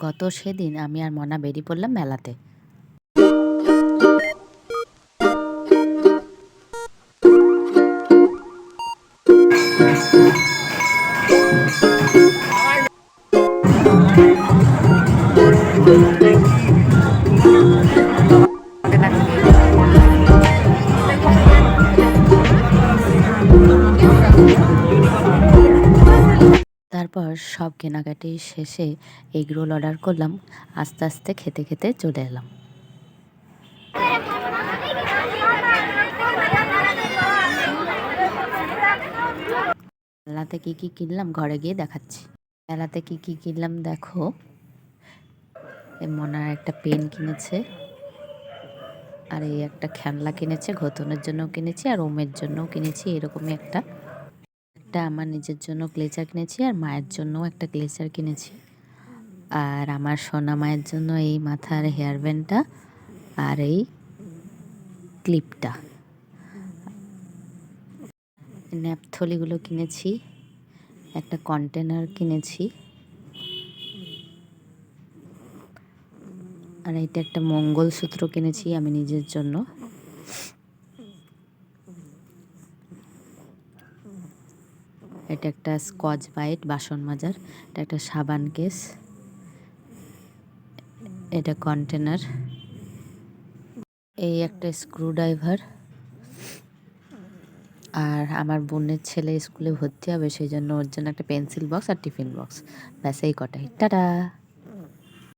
গত সেদিন আমি আর মনা বেরিয়ে পড়লাম মেলাতে। তারপর সব কেনাকাটি শেষে এগরোল অর্ডার করলাম। আস্তে আস্তে খেতে খেতে চলে এলাম। মেলাতে কি কি কিনলাম ঘরে গিয়ে দেখাচ্ছি। মেলাতে কি কি কিনলাম দেখো। মনার একটা পেন কিনেছে, আর এই একটা খেলনা কিনেছে, ঘতনের জন্য কিনেছি আর ওমের জন্যও কিনেছি এরকমই একটা আমার নিজের জন্য ক্লেচার কিনেছি আর মায়ের জন্যও একটা ক্লেচার কিনেছি। আর আমার সোনা মায়ের জন্য এই মাথার হেয়ার ব্যান্ডটা আর এই ক্লিপটা। ন্যাপথলিগুলো কিনেছি, একটা কন্টেনার কিনেছি, আর এটা একটা মঙ্গলসূত্র কিনেছি আমি নিজের জন্য। এটা একটা স্কচ ব্রাইট বাসন মাজার, এটা একটা সাবান কেস, এটা কন্টেনার, এই একটা স্ক্রুড্রাইভার। আর আমার বোনের ছেলে স্কুলে ভর্তি হবে, সেই জন্য ওর জন্য একটা পেন্সিল বক্স আর টিফিন বক্স। ব্যাস এই কটাই। টাটা।